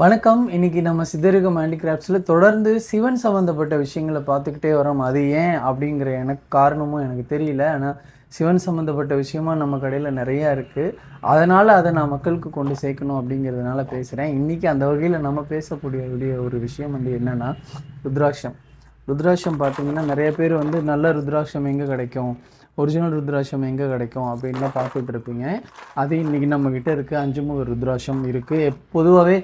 வணக்கம். இன்னைக்கு நம்ம சித்தரிகம் ஹேண்டிகிராஃப்ட்ஸில் தொடர்ந்து சிவன் சம்மந்தப்பட்ட விஷயங்களை பார்த்துக்கிட்டே வரோம். அது ஏன் அப்படிங்கிற எனக்கு காரணமும் எனக்கு தெரியல. ஆனால் சிவன் சம்மந்தப்பட்ட விஷயமா நம்ம கடையில் நிறையா இருக்குது. அதனால் அதை நான் மக்களுக்கு கொண்டு சேர்க்கணும் அப்படிங்கிறதுனால பேசுகிறேன். இன்றைக்கி அந்த வகையில் நம்ம பேசக்கூடிய ஒரு விஷயம் என்னென்னா ருத்ராட்சம். ருத்ராட்சம் பார்த்திங்கன்னா நிறைய பேர் நல்ல ருத்ராட்சம் எங்கே கிடைக்கும், ஒரிஜினல் ருத்ராட்சம் எங்கே கிடைக்கும் அப்படின்லாம் பார்த்துட்டு இருப்பீங்க. அது இன்றைக்கி நம்மக்கிட்ட இருக்குது. 5 முக ருத்ராட்சம் இருக்குது. பொதுவாகவே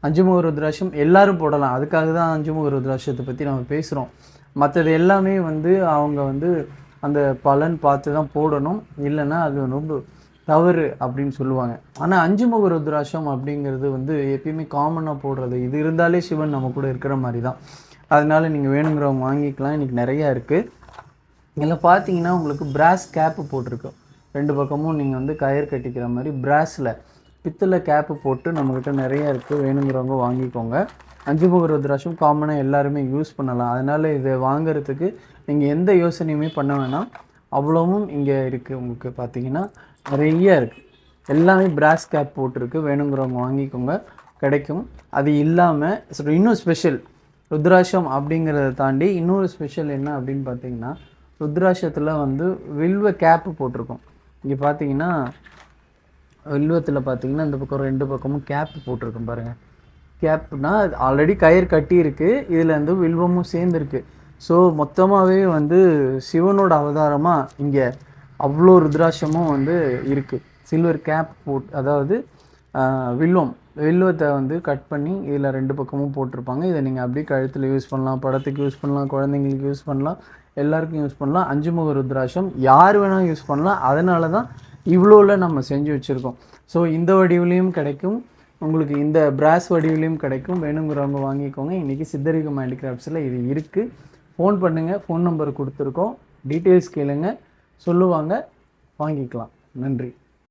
5 முக ருத்ராட்சம் எல்லாரும் போடலாம். அதுக்காக தான் 5 முக ருத்ராட்சத்தை பற்றி நம்ம பேசுகிறோம். மற்றது எல்லாமே அவங்க அந்த பலன் பார்த்து தான் போடணும், இல்லைன்னா அது ரொம்ப தவறு அப்படின்னு சொல்லுவாங்க. ஆனால் 5 முக ருத்ராட்சம் அப்படிங்கிறது எப்பயுமே காமனாக போடுறது. இது இருந்தாலே சிவன் நம்ம கூட இருக்கிற மாதிரி தான். அதனால் நீங்கள் வேணுங்கிறவங்க வாங்கிக்கலாம். இன்றைக்கி நிறையா இருக்குது. இதில் பார்த்தீங்கன்னா உங்களுக்கு பிராஸ் கேப்பு போட்டிருக்கு. 2 பக்கமும் நீங்கள் கயிறு கட்டிக்கிற மாதிரி பிராஸில் பித்தளை கேப்பு போட்டு நம்மக்கிட்ட நிறையா இருக்குது. வேணுங்கிறவங்க வாங்கிக்கோங்க. 5 முக ருத்ராட்சம் காமனாக எல்லாருமே யூஸ் பண்ணலாம். அதனால் இதை வாங்கிறதுக்கு நீங்கள் எந்த யோசனையுமே பண்ண வேணாம். அவ்வளவும் இங்கே இருக்குது. உங்களுக்கு பார்த்தீங்கன்னா நிறைய இருக்குது. எல்லாமே பிராஸ் கேப் போட்டிருக்கு. வேணுங்கிறவங்க வாங்கிக்கோங்க, கிடைக்கும். அது இல்லாமல் இன்னும் ஸ்பெஷல் ருத்ராட்சம் அப்படிங்கிறத தாண்டி இன்னொரு ஸ்பெஷல் என்ன அப்படின்னு பார்த்தீங்கன்னா, ருத்ராட்சத்தில் வில்வ கேப்பு போட்டிருக்கோம். இங்கே பார்த்தீங்கன்னா வில்வத்தில் பார்த்தீங்கன்னா இந்த பக்கம் 2 பக்கமும் கேப்பு போட்டிருக்கோம் பாருங்கள். கேப்புனா ஆல்ரெடி கயிறு கட்டி இருக்குது, இதில் வில்வமும் சேர்ந்துருக்கு. ஸோ மொத்தமாகவே சிவனோட அவதாரமாக இங்கே அவ்வளோ ருத்ராட்சமும் இருக்குது. சில்வர் கேப் அதாவது வில்வத்தை கட் பண்ணி இதில் 2 பக்கமும் போட்டிருப்பாங்க. இதை நீங்கள் அப்படியே கழுத்தில் யூஸ் பண்ணலாம், படத்துக்கு யூஸ் பண்ணலாம், குழந்தைங்களுக்கு யூஸ் பண்ணலாம், எல்லாருக்கும் யூஸ் பண்ணலாம். 5 முக ருத்ராட்சம் யார் வேணால் யூஸ் பண்ணலாம். அதனால தான் இவ்வளோவில் நம்ம செஞ்சு வச்சுருக்கோம். ஸோ இந்த வடிவிலையும் கிடைக்கும், உங்களுக்கு இந்த பிராஸ் வடிவிலையும் கிடைக்கும். வேணுங்கிறவங்க வாங்கிக்கோங்க. இன்றைக்கி சித்தரிகம் ஹேண்டிகிராஃப்ட்ஸில் இது இருக்குது. ஃபோன் பண்ணுங்கள், ஃபோன் நம்பர் கொடுத்துருக்கோம். டீட்டெயில்ஸ் கேளுங்க, சொல்லுவாங்க, வாங்கிக்கலாம். நன்றி.